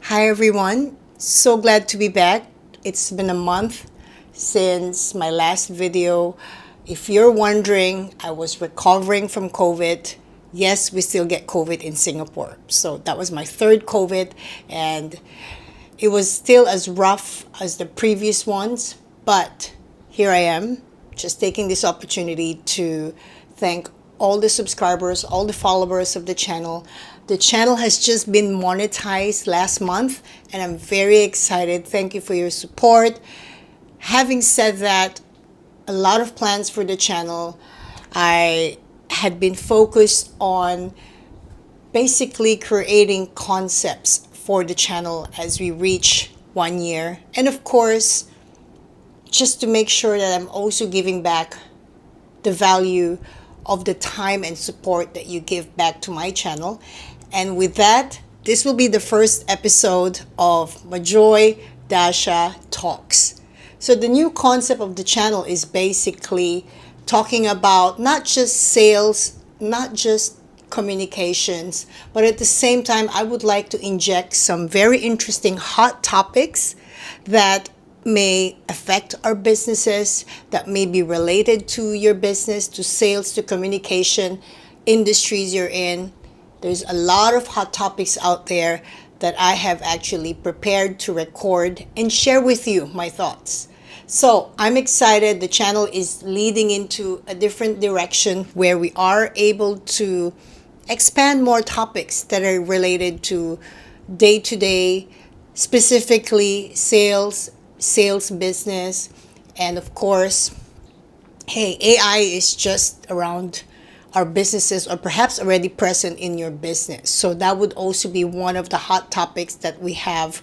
Hi everyone, so glad to be back. It's been a month since my last video. If you're wondering, I was recovering from COVID. Yes, we still get COVID in Singapore. So that was my third COVID, and it was still as rough as the previous ones. But here I am, just taking this opportunity to thank all the subscribers, all the followers of the channel. The channel has just been monetized last month, and I'm very excited. Thank you for your support. Having said that, a lot of plans for the channel. I had been focused on basically creating concepts for the channel as we reach 1 year. And of course, just to make sure that I'm also giving back the value of the time and support that you give back to my channel. And with that, this will be the first episode of Majoy Dacia Talks. So the new concept of the channel is basically talking about not just sales, not just communications, but at the same time, I would like to inject some very interesting hot topics that may affect our businesses, that may be related to your business, to sales, to communication, industries you're in. There's a lot of hot topics out there that I have actually prepared to record and share with you my thoughts. So I'm excited. The channel is leading into a different direction where we are able to expand more topics that are related to day-to-day, specifically sales business, and of course, hey, AI is just around our businesses or perhaps already present in your business. So that would also be one of the hot topics that we have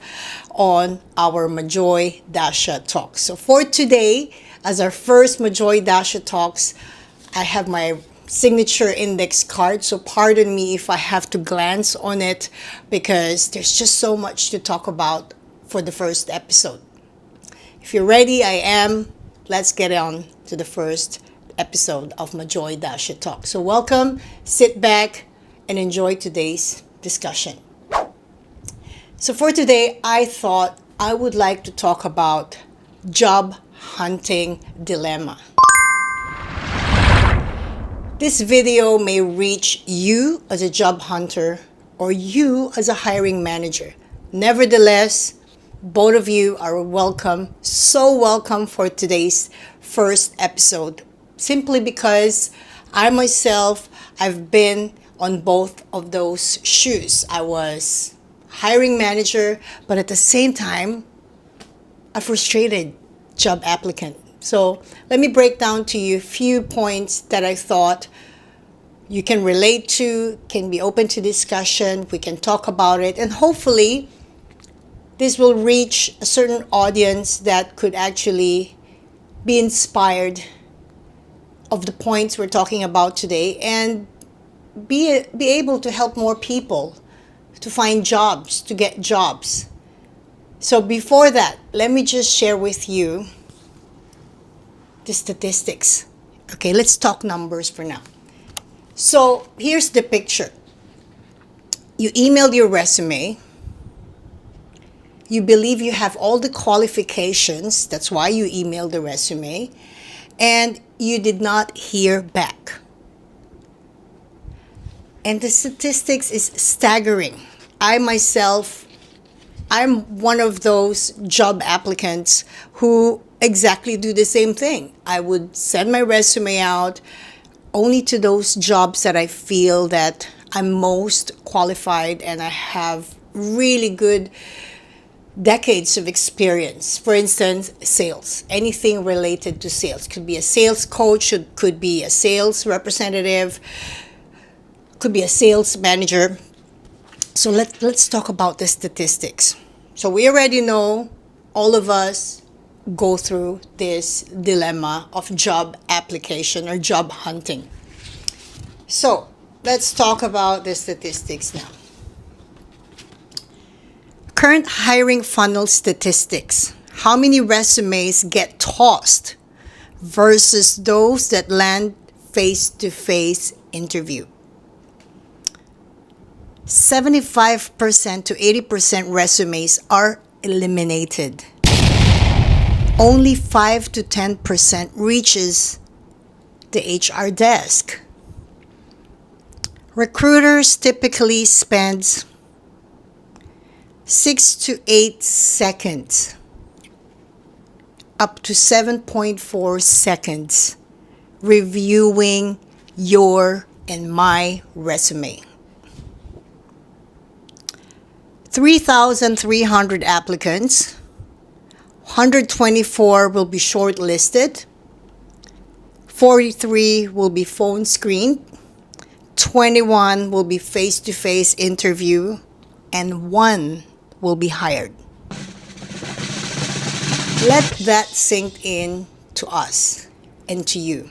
on our Majoy Dacia Talks. So for today, as our first Majoy Dacia Talks, I have my signature index card. So pardon me if I have to glance on it because there's just so much to talk about for the first episode. If you're ready, I am. Let's get on to the first episode of Majoy Dacia Talk. So welcome, sit back, and enjoy today's discussion. So for today, I thought I would like to talk about job hunting dilemma. This video may reach you as a job hunter or you as a hiring manager. Nevertheless, both of you are welcome, so welcome for today's first episode, simply because I myself, I've been on both of those shoes. I was hiring manager, but at the same time, a frustrated job applicant. So let me break down to you a few points that I thought you can relate to, can be open to discussion, we can talk about it, and hopefully this will reach a certain audience that could actually be inspired of the points we're talking about today and be able to help more people to find jobs, to get jobs. So before that, let me just share with you the statistics. Okay, let's talk numbers for now. So here's the picture. You emailed your resume. You believe you have all the qualifications. That's why you emailed the resume. And you did not hear back. And the statistics is staggering. I myself, I'm one of those job applicants who exactly do the same thing. I would send my resume out only to those jobs that I feel that I'm most qualified and I have really good decades of experience. For instance, sales, anything related to sales. Could be a sales coach, could be a sales representative, could be a sales manager. So let's talk about the statistics. So we already know, all of us go through this dilemma of job application or job hunting. So let's talk about the statistics now. Current hiring funnel statistics. How many resumes get tossed versus those that land face-to-face interview? 75% to 80% resumes are eliminated. Only 5 to 10% reaches the HR desk. Recruiters typically spend 6 to 8 seconds, up to 7.4 seconds, reviewing your and my resume. 3,300 applicants, 124 will be shortlisted, 43 will be phone screened, 21 will be face-to-face interview, and 1 will be hired. Let that sink in to us and to you.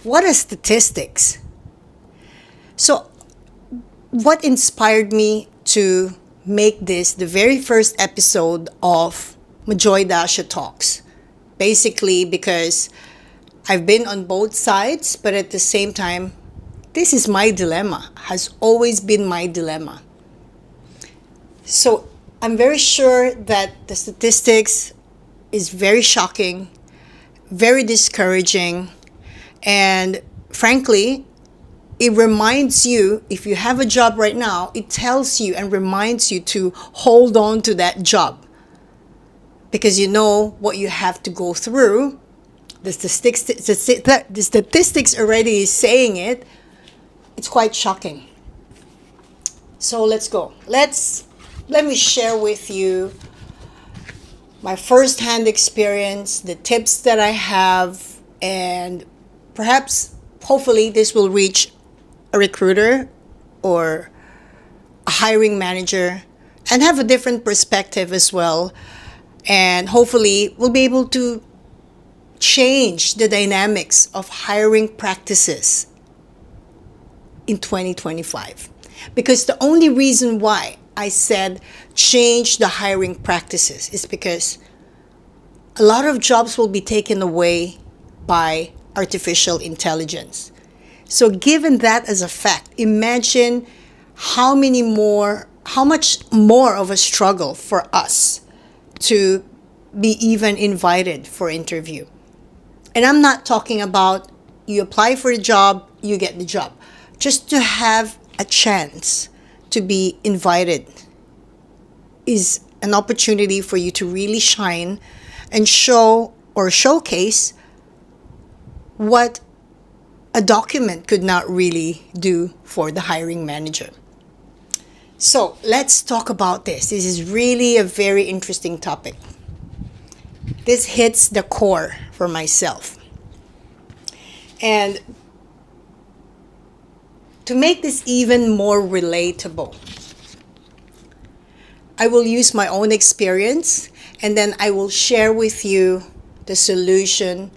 What are statistics? So, what inspired me to make this the very first episode of Majoy Dacia Talks? Basically because I've been on both sides, but at the same time, this is my dilemma, has always been my dilemma. So I'm very sure that the statistics is very shocking, very discouraging, and frankly, it reminds you, if you have a job right now, it tells you and reminds you to hold on to that job because you know what you have to go through. The statistics already is saying it. It's quite shocking. So let's go. Let me share with you my first-hand experience, the tips that I have, and perhaps, hopefully, this will reach a recruiter or a hiring manager and have a different perspective as well. And hopefully, we'll be able to change the dynamics of hiring practices in 2025. Because the only reason why I said change the hiring practices is because a lot of jobs will be taken away by artificial intelligence. So given that as a fact, imagine how much more of a struggle for us to be even invited for interview. And I'm not talking about you apply for a job, you get the job. Just to have a chance to be invited is an opportunity for you to really shine and show or showcase what a document could not really do for the hiring manager. So let's talk about this. This is really a very interesting topic. This hits the core for myself. And to make this even more relatable, I will use my own experience and then I will share with you the solution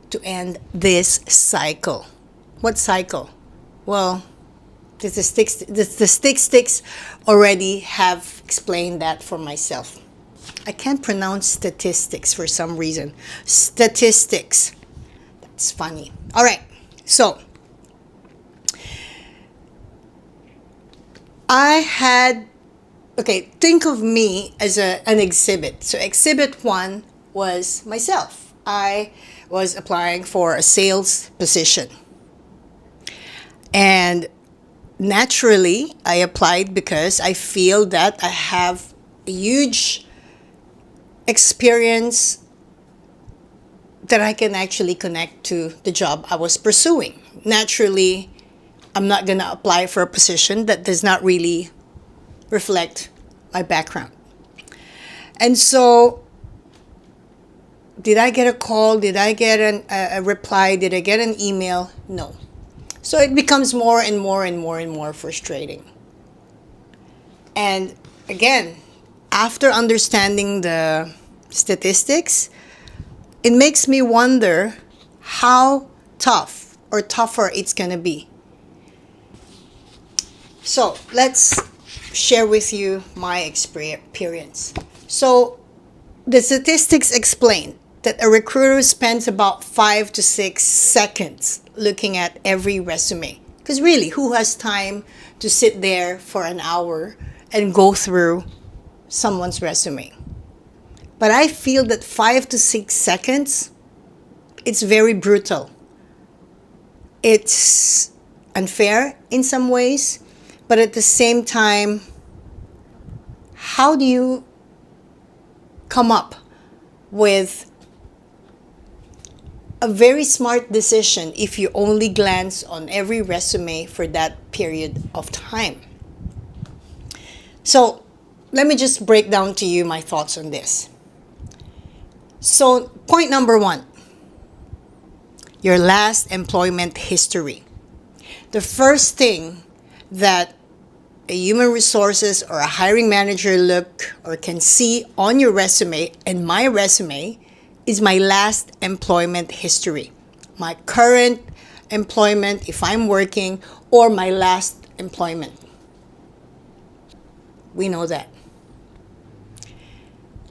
to end this cycle. What cycle? Well, the statistics already have explained that for myself. I can't pronounce statistics for some reason. Statistics. That's funny. All right. So, think of me as an exhibit. So exhibit 1 was myself. I was applying for a sales position. And naturally, I applied because I feel that I have a huge experience that I can actually connect to the job I was pursuing. Naturally, I'm not going to apply for a position that does not really reflect my background. And so, did I get a call? Did I get a reply? Did I get an email? No. So it becomes more and more frustrating. And again, after understanding the statistics, it makes me wonder how tough or tougher it's going to be. So let's share with you my experience. So the statistics explain that a recruiter spends about 5 to 6 seconds looking at every resume. Because really, who has time to sit there for an hour and go through someone's resume? But I feel that 5 to 6 seconds, it's very brutal. It's unfair in some ways, but at the same time, how do you come up with a very smart decision if you only glance on every resume for that period of time? So let me just break down to you my thoughts on this. So point number one, your last employment history. The first thing that a human resources or a hiring manager look or can see on your resume, and my resume, is my last employment history. My current employment, if I'm working, or my last employment. We know that.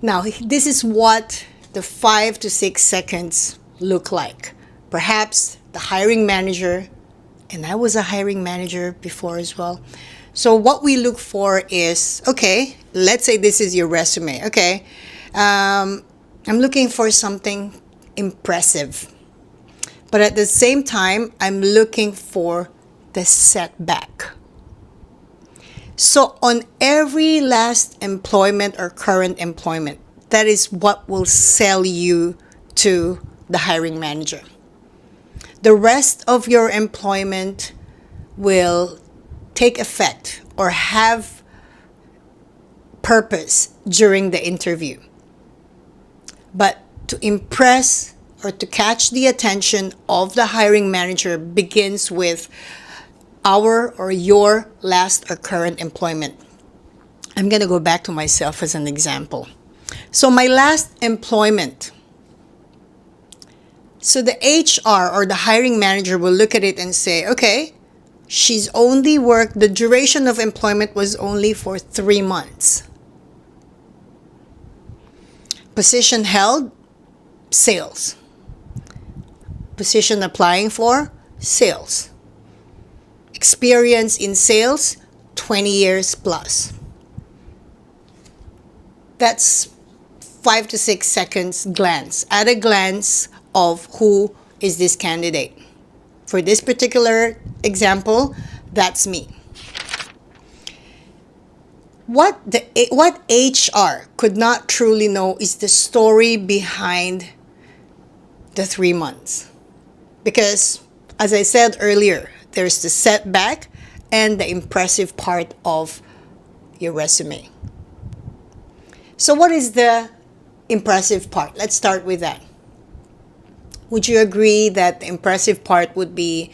Now, this is what the 5 to 6 seconds look like. Perhaps the hiring manager, and I was a hiring manager before as well. So what we look for is, okay, let's say this is your resume. Okay, I'm looking for something impressive. But at the same time, I'm looking for the setback. So on every last employment or current employment, that is what will sell you to the hiring manager. The rest of your employment will take effect or have purpose during the interview. But to impress or to catch the attention of the hiring manager begins with our or your last or current employment. I'm going to go back to myself as an example. So my last employment. So the HR or the hiring manager will look at it and say, okay, she's only worked, the duration of employment was only for 3 months. Position held, sales. Position applying for, sales. Experience in sales, 20 years plus. That's 5 to 6 seconds glance, at a glance of who is this candidate. For this particular example, that's me. What HR could not truly know is the story behind the 3 months. Because, as I said earlier, there's the setback and the impressive part of your resume. So what is the impressive part? Let's start with that. Would you agree that the impressive part would be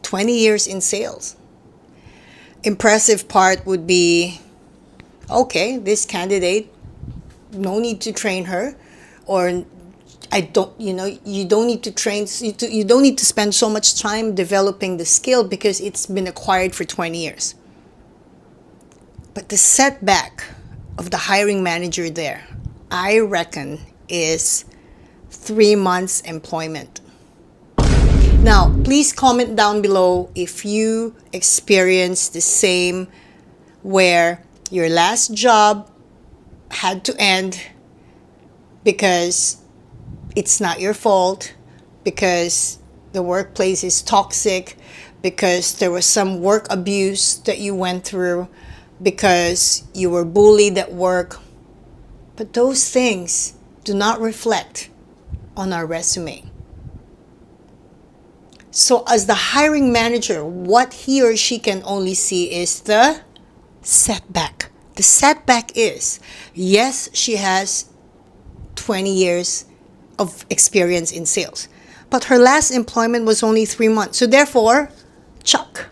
20 years in sales? Impressive part would be, okay, this candidate, no need to train her, or you don't need to train, you don't need to spend so much time developing the skill because it's been acquired for 20 years. But the setback of the hiring manager there, I reckon, is 3 months employment. Now, please comment down below if you experience the same, where your last job had to end because it's not your fault, because the workplace is toxic, because there was some work abuse that you went through, because you were bullied at work. But those things do not reflect on our resume. So as the hiring manager, what he or she can only see is the setback. The setback is, yes, she has 20 years of experience in sales, but her last employment was only 3 months. So therefore, chuck,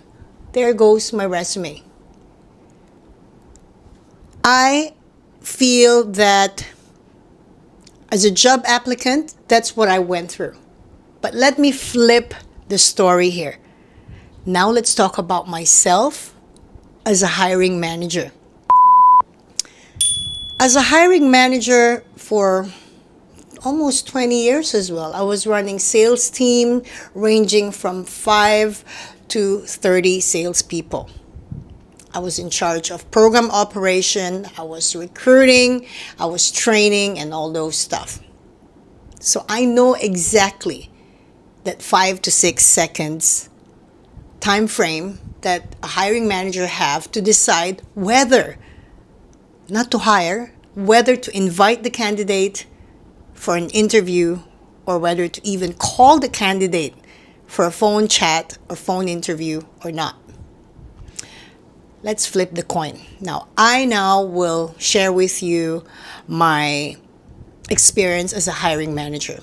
there goes my resume. I feel that as a job applicant, that's what I went through. But let me flip the story here. Now let's talk about myself as a hiring manager. As a hiring manager for almost 20 years as well, I was running sales team ranging from 5 to 30 salespeople. I was in charge of program operation, I was recruiting, I was training, and all those stuff. So I know exactly that 5 to 6 seconds time frame that a hiring manager have to decide whether not to hire, whether to invite the candidate for an interview, or whether to even call the candidate for a phone chat or phone interview or not. Let's flip the coin. I will share with you my experience as a hiring manager.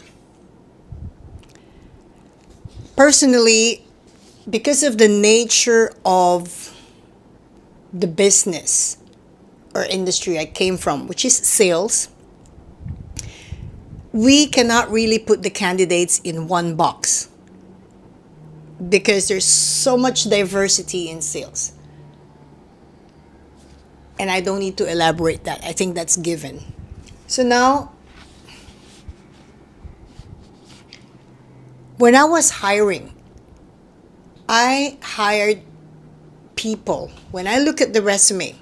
Personally, because of the nature of the business or industry I came from, which is sales, we cannot really put the candidates in one box because there's so much diversity in sales. And I don't need to elaborate that. I think that's given. So now, when I was hiring, I hired people. When I look at the resume,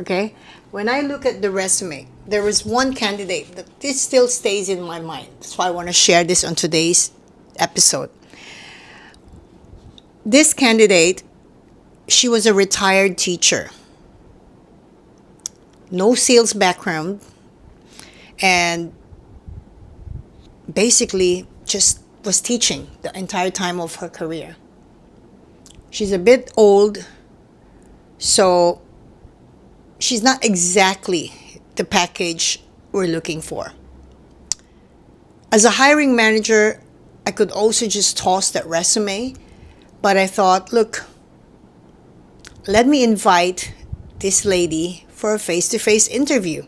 okay? When I look at the resume, there was one candidate that this still stays in my mind. That's why I want to share this on today's episode. This candidate, she was a retired teacher. No sales background, and basically just was teaching the entire time of her career. She's a bit old, so she's not exactly the package we're looking for. As a hiring manager, I could also just toss that resume, but I thought, look, let me invite this lady for a face-to-face interview.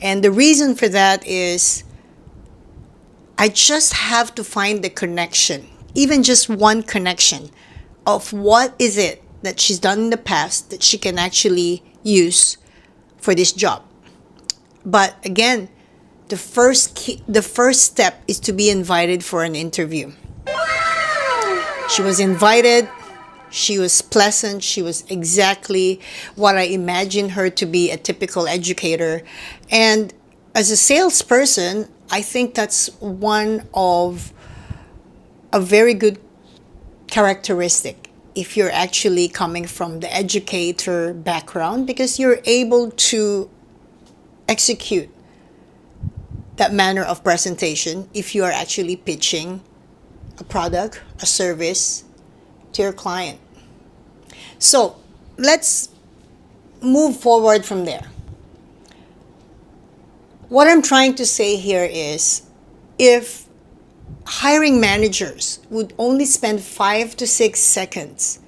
And the reason for that is I just have to find the connection, even just one connection of what is it that she's done in the past that she can actually use for this job. But again, the first step is to be invited for an interview. She was invited. She was pleasant. She was exactly what I imagined her to be, a typical educator. And as a salesperson, I think that's one of a very good characteristic if you're actually coming from the educator background, because you're able to execute that manner of presentation if you are actually pitching a product, a service to your client. So let's move forward from there. What I'm trying to say here is, if hiring managers would only spend 5 to 6 seconds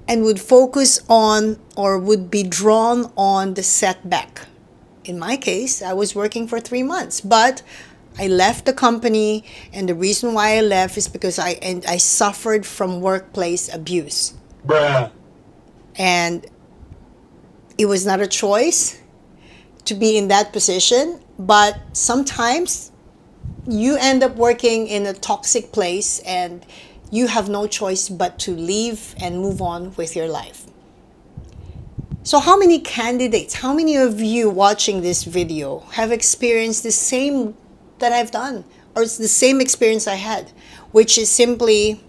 and would focus on or would be drawn on the setback. In my case, I was working for 3 months, but I left the company, and the reason why I left is because I suffered from workplace abuse. Bruh. And it was not a choice to be in that position, but sometimes you end up working in a toxic place and you have no choice but to leave and move on with your life. So how many candidates, how many of you watching this video have experienced the same that I've done, or it's the same experience I had, which is simply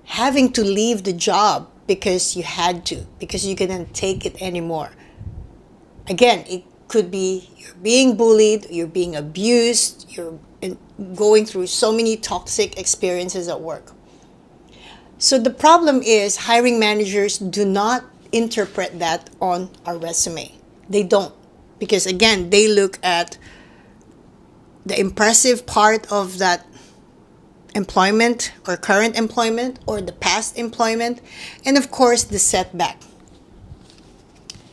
having to leave the job because you had to, because you couldn't take it anymore? Again, it could be you're being bullied, you're being abused, you're going through so many toxic experiences at work. So the problem is hiring managers do not interpret that on our resume. They don't. Because again, they look at the impressive part of that employment or current employment or the past employment, and of course the setback.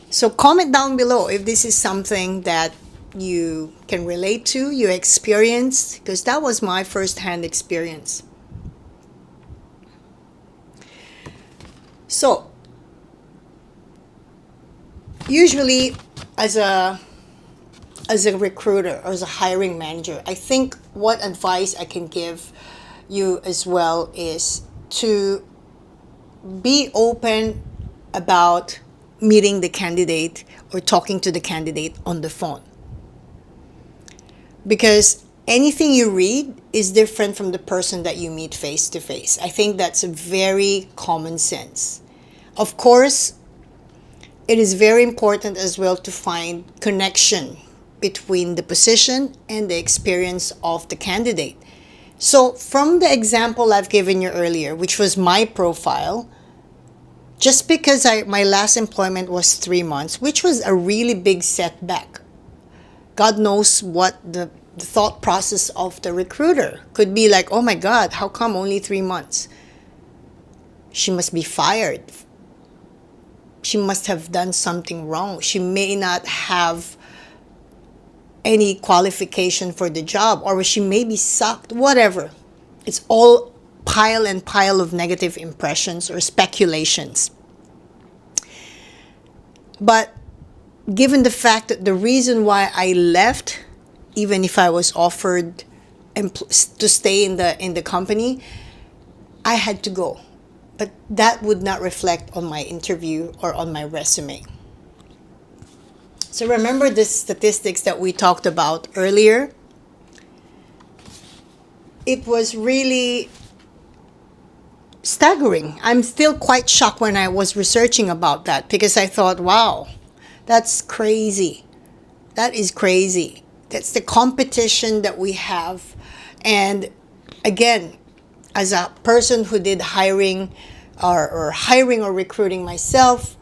So comment down below if this is something that you can relate to, you experienced, because that was my first-hand experience. So usually as a recruiter or as a hiring manager, I think what advice I can give you as well is to be open about meeting the candidate or talking to the candidate on the phone. Because anything you read is different from the person that you meet face to face. I think that's a very common sense. Of course, it is very important as well to find connection between the position and the experience of the candidate. So from the example I've given you earlier, which was my profile, just because my last employment was 3 months, which was a really big setback. God knows what the thought process of the recruiter could be like, oh my God, how come only 3 months? She must be fired. She must have done something wrong. She may not have any qualification for the job, or she may be sucked, whatever. It's all pile and pile of negative impressions or speculations. But given the fact that the reason why I left, even if I was offered to stay in the company, I had to go. But that would not reflect on my interview or on my resume. So remember the statistics that we talked about earlier? It was really staggering. I'm still quite shocked when I was researching about that, because I thought, wow, that's crazy. That is crazy. That's the competition that we have. And again, as a person who did hiring or hiring or recruiting myself,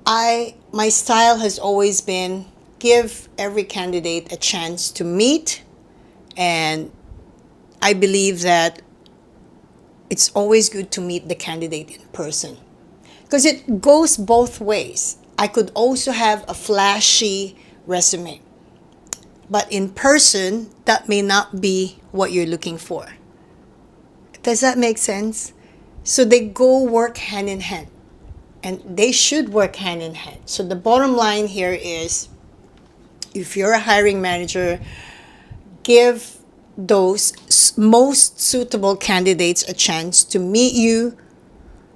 my style has always been give every candidate a chance to meet. And I believe that it's always good to meet the candidate in person, because it goes both ways. I could also have a flashy resume, but in person, that may not be what you're looking for. Does that make sense? So they go work hand in hand, and they should work hand in hand. So the bottom line here is, if you're a hiring manager, give those most suitable candidates a chance to meet you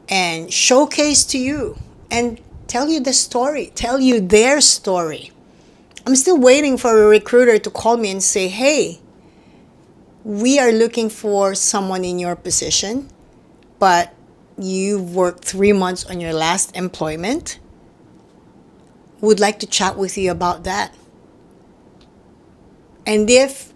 and showcase to you and tell you the story, tell you their story. I'm still waiting for a recruiter to call me and say, hey, we are looking for someone in your position, but you've worked 3 months on your last employment. Would like to chat with you about that. And if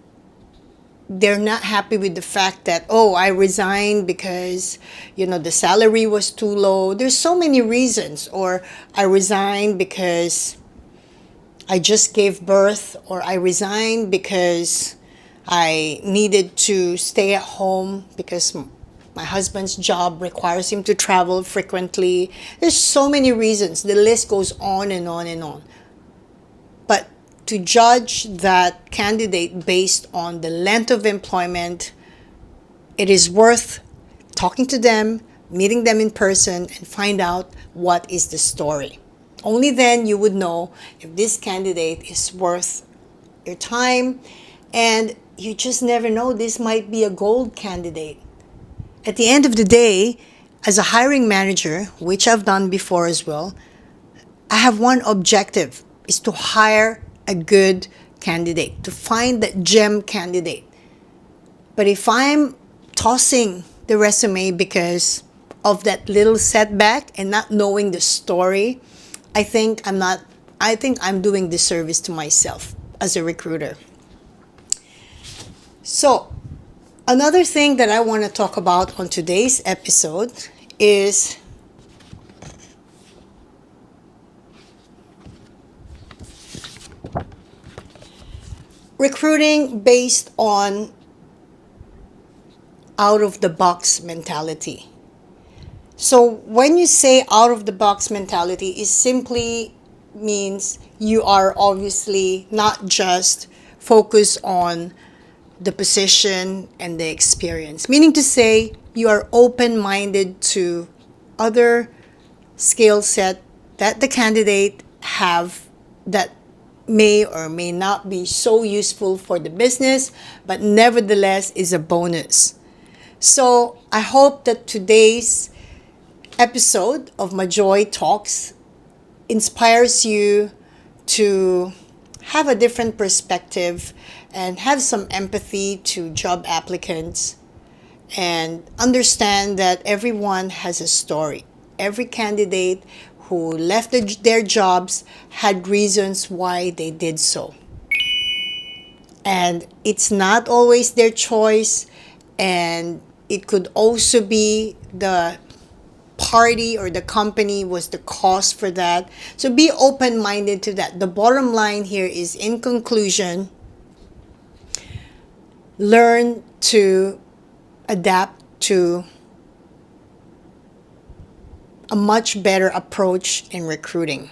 they're not happy with the fact that, oh, I resigned because, the salary was too low. There's so many reasons. Or I resigned because I just gave birth, or I resigned because I needed to stay at home because my husband's job requires him to travel frequently. There's so many reasons. The list goes on and on and on. But to judge that candidate based on the length of employment, it is worth talking to them, meeting them in person, and find out what is the story. Only then you would know if this candidate is worth your time. And you just never know, this might be a gold candidate. At the end of the day, as a hiring manager, which I've done before as well, I have one objective, is to hire a good candidate, to find that gem candidate. But if I'm tossing the resume because of that little setback and not knowing the story, I think I'm doing disservice to myself as a recruiter. So, another thing that I want to talk about on today's episode is recruiting based on out-of-the-box mentality. So when you say out-of-the-box mentality, it simply means you are obviously not just focused on the position and the experience. Meaning to say, you are open-minded to other skill set that the candidate have that may or may not be so useful for the business, but nevertheless is a bonus. So I hope that today's episode of Majoy Talks inspires you to have a different perspective and have some empathy to job applicants and understand that everyone has a story. Every candidate who left their jobs had reasons why they did so. And it's not always their choice, and it could also be the party or the company was the cause for that. So be open minded to that. The bottom line here is, in conclusion, learn to adapt to a much better approach in recruiting.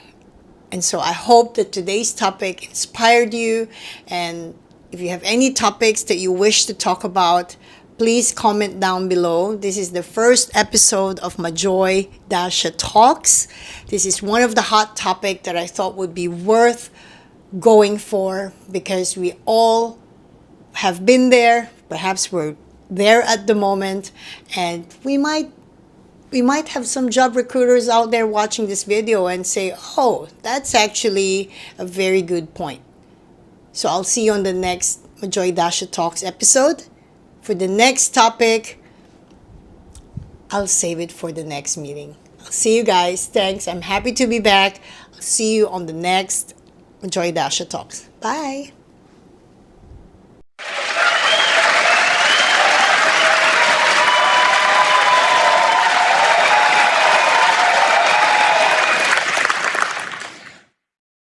And so I hope that today's topic inspired you. And if you have any topics that you wish to talk about, please comment down below. This is the first episode of Majoy Dacia Talks. This is one of the hot topics that I thought would be worth going for, because we all have been there. Perhaps we're there at the moment, and we might have some job recruiters out there watching this video and say, oh, that's actually a very good point. So I'll see you on the next Majoy Dacia Talks episode. For the next topic, I'll save it for the next meeting. I'll see you guys. Thanks. I'm happy to be back. I'll see you on the next Majoy Dacia Talks. Bye.